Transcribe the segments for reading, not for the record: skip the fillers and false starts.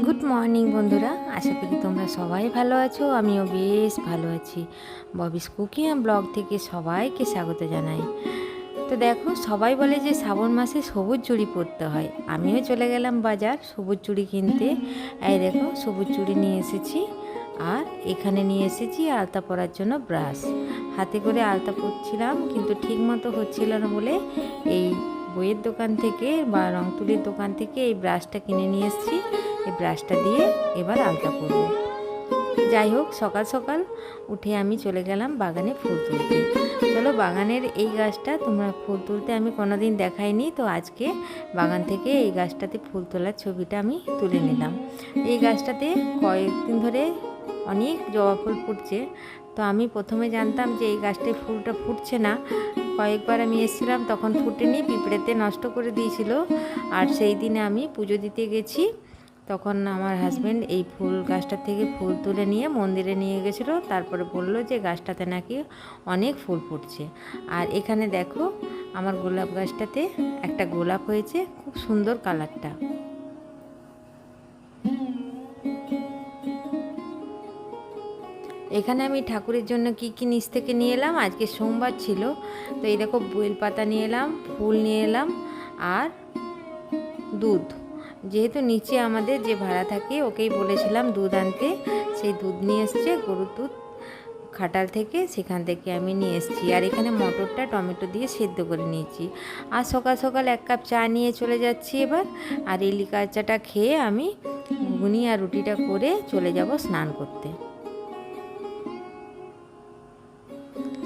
Good morning বন্ধুরা, আশা করি তোমরা সবাই ভালো আছো। আমিও বেশ ভালো আছি। ববিস কুকিং অ্যান্ড ব্লগ থেকে সবাইকে স্বাগত জানাই। তো দেখো, সবাই বলে যে শ্রাবণ মাসে সবুজ চুড়ি পরতে হয়। আমিও চলে গেলাম বাজার সবুজ চুড়ি কিনতে। এই দেখো, সবুজ চুড়ি নিয়ে এসেছি। আর এখানে নিয়ে এসেছি আলতা পরার জন্য ব্রাশ। হাতে করে আলতা পরছিলাম, কিন্তু ঠিক মতো হচ্ছিল না বলে এই বইয়ের দোকান থেকে বা রং তুলির দোকান থেকে এই ব্রাশটা কিনে নিয়ে এসেছি। এই ব্রাশটা দিয়ে এবার আলতা পরব। যাই হোক, সকাল সকাল উঠে আমি চলে গেলাম বাগানে ফুল তুলতে। চলো, বাগানের এই গাছটা তোমরা ফুল তুলতে আমি কোনোদিন দেখাইনি, তো আজকে বাগান থেকে এই গাছটাতে ফুল তোলার ছবিটা আমি তুলে নিলাম। এই গাছটাতে কয়েকদিন ধরে অনেক জবা ফুল ফুটছে। তো আমি প্রথমে জানতাম যে এই গাছটায় ফুলটা ফুটছে না। কয়েকবার আমি এসেছিলাম, তখন ফুটেনি, পিঁপড়েতে নষ্ট করে দিয়েছিল। আর সেই দিনে আমি পুজো দিতে গেছি, তখন আমার হাজব্যান্ড এই ফুল গাছটা থেকে ফুল তুলে নিয়ে মন্দিরে নিয়ে গেছিলো। তারপরে বলল যে গাছটাতে নাকি অনেক ফুল ফুটছে। আর এখানে দেখো, আমার গোলাপ গাছটাতে একটা গোলাপ হয়েছে, খুব সুন্দর কালারটা। এখানে আমি ঠাকুরের জন্য কি কি নিচ থেকে নিয়ে এলাম, আজকে সোমবার ছিল। তো এই দেখো, বেলপাতা নিয়ে এলাম, ফুল নিয়ে এলাম, আর দুধ। যেহেতু নিচে আমাদের যে ভাড়া থাকে, ওকেই বলেছিলাম দুধ আনতে। সেই দুধ নিয়ে এসছে, গরুর দুধ খাটাল থেকে, সেখান থেকে আমি নিয়ে এসেছি। আর এখানে মটরটা টমেটো দিয়ে সেদ্ধ করে নিয়েছি। আর সকাল সকাল 1 কাপ চা নিয়ে চলে যাচ্ছি এবার। আর এই লিকার চাটা খেয়ে আমি ঘুগনি আর রুটিটা করে চলে যাব স্নান করতে।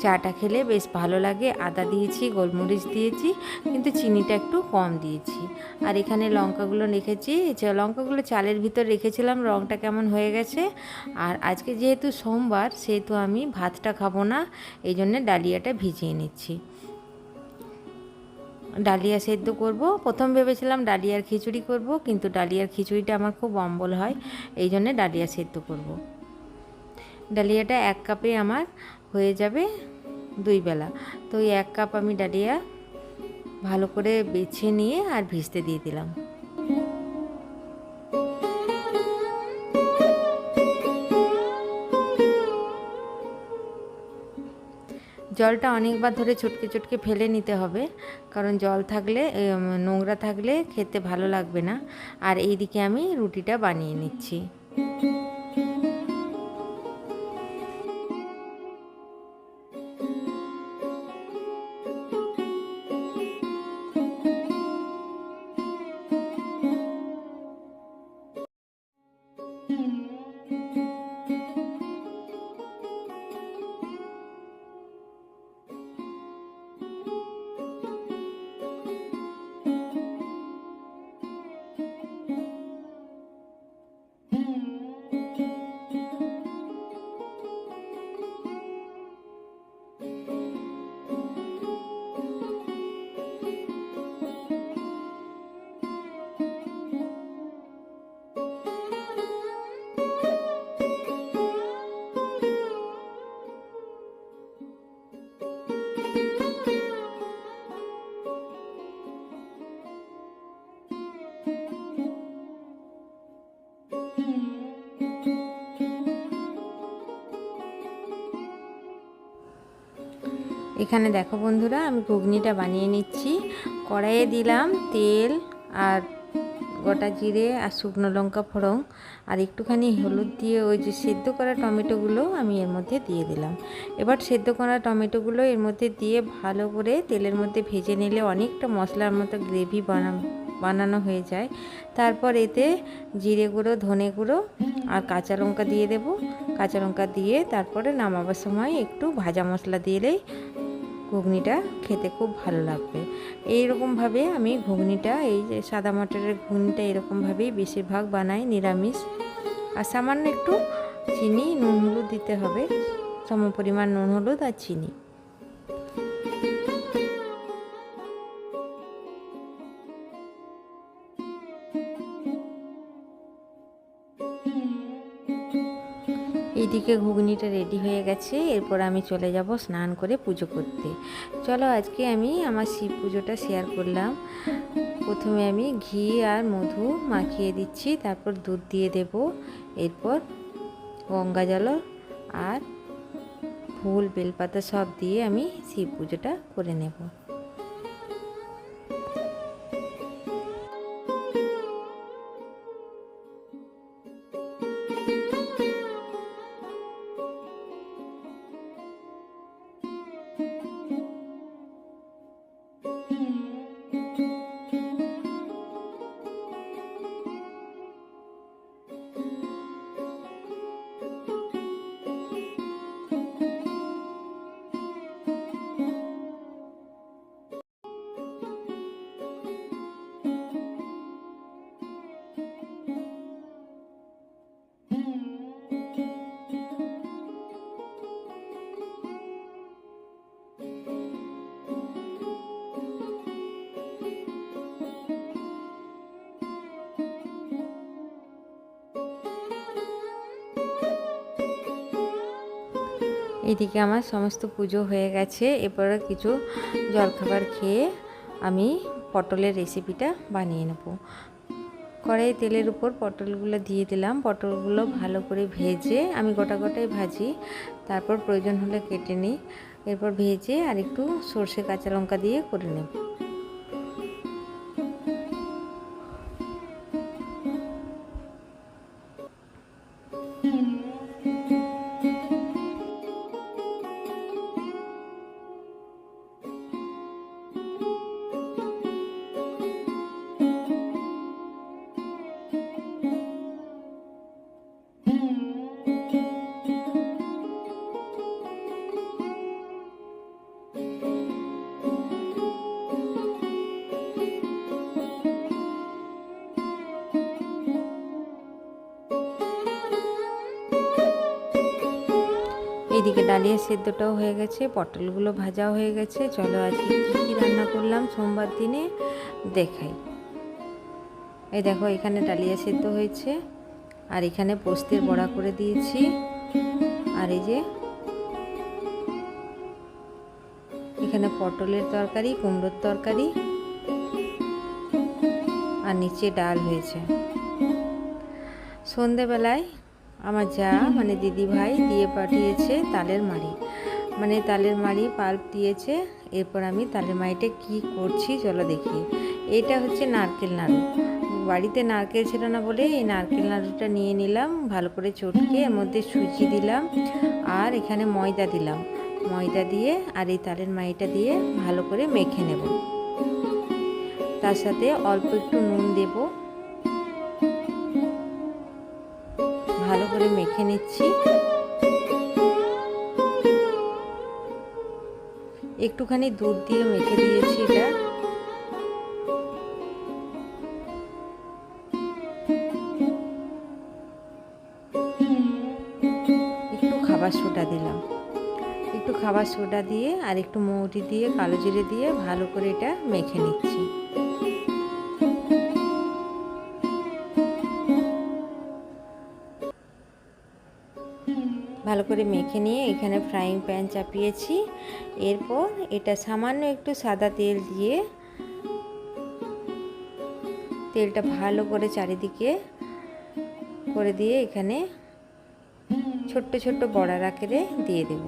চাটা খেলে বেশ ভালো লাগে। আদা দিয়েছি, গোলমরিচ দিয়েছি, কিন্তু চিনিটা একটু কম দিয়েছি। আর এখানে লঙ্কাগুলো রেখেছি, লঙ্কাগুলো চালের ভিতর রেখেছিলাম, রঙটা কেমন হয়ে গেছে। আর আজকে যেহেতু সোমবার, সেহেতু আমি ভাতটা খাবো না, এই জন্যে ডালিয়াটা ভিজিয়ে নিচ্ছি। ডালিয়া সেদ্ধ করব। প্রথম ভেবেছিলাম ডালিয়ার খিচুড়ি করব, কিন্তু ডালিয়ার খিচুড়িটা আমার খুব অম্বল হয়, এই জন্যে ডালিয়া সেদ্ধ করব। ডালিয়াটা 1 কাপে আমার হয়ে যাবে 2 বেলা। তো ওই 1 কাপ আমি ডালিয়া ভালো করে বেছে নিয়ে আর ভিজতে দিয়ে দিলাম। জলটা অনেকবার ধরে চটকে চটকে ফেলে নিতে হবে, কারণ জল থাকলে নোংরা থাকলে খেতে ভালো লাগবে না। আর এইদিকে আমি রুটিটা বানিয়ে নিচ্ছি। এখানে দেখো বন্ধুরা, আমি ঘুগনিটা বানিয়ে নিচ্ছি। কড়াইয়ে দিলাম তেল আর গোটা জিরে আর শুকনো লঙ্কা ফোড়ন, আর একটুখানি হলুদ দিয়ে ওই যে সেদ্ধ করা টমেটোগুলো আমি এর মধ্যে দিয়ে দিলাম। এবার সেদ্ধ করা টমেটোগুলো এর মধ্যে দিয়ে ভালো করে তেলের মধ্যে ভেজে নিলে অনেকটা মশলার মতো গ্রেভি বানানো হয়ে যায়। তারপর এতে জিরে গুঁড়ো, ধনে গুঁড়ো আর কাঁচা লঙ্কা দিয়ে দেব। কাঁচা লঙ্কা দিয়ে তারপরে নামাবার সময় একটু ভাজা মশলা দিলেই ঘুগনিটা খেতে খুব ভালো লাগবে। এইরকমভাবে আমি ঘুগনিটা, এই যে সাদা মটরের ঘুগনিটা, এরকমভাবেই বেশিরভাগ বানাই, নিরামিষ। আর সামান্য একটু চিনি, নুন হলুদ দিতে হবে, সম পরিমাণ নুন হলুদ আর চিনি। এইদিকে ঘুগনিটা রেডি হয়ে গেছে, এরপর আমি চলে যাব স্নান করে পুজো করতে। চলো আজকে আমি আমার শিব পুজোটা শেয়ার করলাম। প্রথমে আমি ঘি আর মধু মাখিয়ে দিচ্ছি, তারপর দুধ দিয়ে দেব, এরপর গঙ্গা জল আর ফুল বেলপাতা সব দিয়ে আমি শিব পুজোটা করে নেব। এদিকে আমার সমস্ত পুজো হয়ে গেছে, এরপরে কিছু জলখাবার খেয়ে আমি পটলের রেসিপিটা বানিয়ে নেব। কড়াই তেলের উপর পটলগুলো দিয়ে দিলাম, পটলগুলো ভালো করে ভেজে আমি গোটা গোটাই ভাজি, তারপর প্রয়োজন হলে কেটে নিই, এরপর ভেজে আর একটু সর্ষে কাঁচা লঙ্কা দিয়ে করে নেব। এইদিকে ডালিয়া সেদ্ধটাও হয়ে গেছে, পটলগুলো ভাজাও হয়ে গেছে। চলো আজকে কী কী রান্না করলাম সোমবার দিনে দেখাই। এই দেখো এখানে ডালিয়া সেদ্ধ হয়েছে, আর এখানে পোস্তের বড়া করে দিয়েছি, আর এই যে এখানে পটলের তরকারি, কুমড়োর তরকারি, আর নিচে ডাল হয়েছে। সন্ধেবেলায় আমার যা মানে দিদি ভাই দিয়ে পাঠিয়েছে তালের মাড়ি, মানে তালের মাড়ি পাল্প দিয়েছে। এরপর আমি তালের মাড়িটা কী করছি চলো দেখি। এটা হচ্ছে নারকেল নাড়ু, বাড়িতে নারকেল ছিল না বলে এই নারকেল নাড়ুটা নিয়ে নিলাম, ভালো করে চটকে এর মধ্যে সুজি দিলাম আর এখানে ময়দা দিলাম, ময়দা দিয়ে আর এই তালের মাড়িটা দিয়ে ভালো করে মেখে নেব। তার সাথে অল্প একটু নুন দেব, ভালো করে মেখে নিচ্ছি। একটুখানি দুধ দিয়ে মেখে দিয়েছি এটা। একটু খাবার সোডা দিলাম, একটু খাবার সোডা দিয়ে আর একটু মৌরি দিয়ে কালো জিরে দিয়ে ভালো করে এটা মেখে নিচ্ছি। ভালো করে মেখে নিয়ে এখানে ফ্রাইং প্যান চাপিয়েছি, এরপর এটা সামান্য একটু সাদা তেল দিয়ে তেলটা ভালো করে চারিদিকে করে দিয়ে এখানে ছোট্ট ছোট্ট বড়ার আকারে দিয়ে দেব,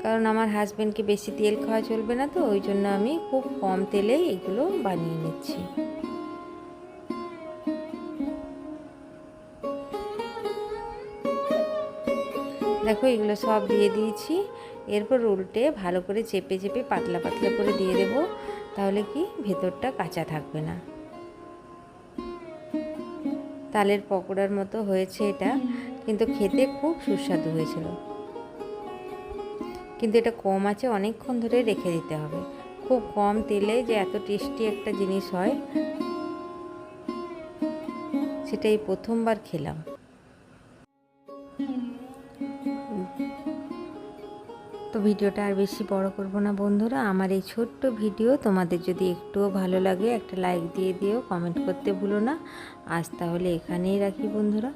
কারণ আমার হাজব্যান্ডকে বেশি তেল খাওয়া চলবে না, তো ওই জন্য আমি খুব কম তেলেই এগুলো বানিয়ে নিচ্ছি। দেখো এগুলো সব দিয়ে দিয়েছি, এরপর উল্টে ভালো করে চেপে চেপে পাতলা পাতলা করে দিয়ে দেব, তাহলে কি ভেতরটা কাঁচা থাকবে না। তালের পকোড়ার মতো হয়েছে এটা, কিন্তু খেতে খুব সুস্বাদু হয়েছিল। কিন্তু এটা কম আছে, অনেকক্ষণ ধরে রেখে দিতে হবে। খুব কম তেলে যে এত টেস্টি একটা জিনিস হয় সেটাই প্রথমবার খেলাম। তো ভিডিওটা আর বেশি বড় করব না বন্ধুরা, আমার এই ছোট্ট ভিডিও তোমাদের যদি একটুও ভালো লাগে একটা লাইক দিয়ে দিও, কমেন্ট করতে ভুলো না। আজ তাহলে এখানেই রাখি বন্ধুরা।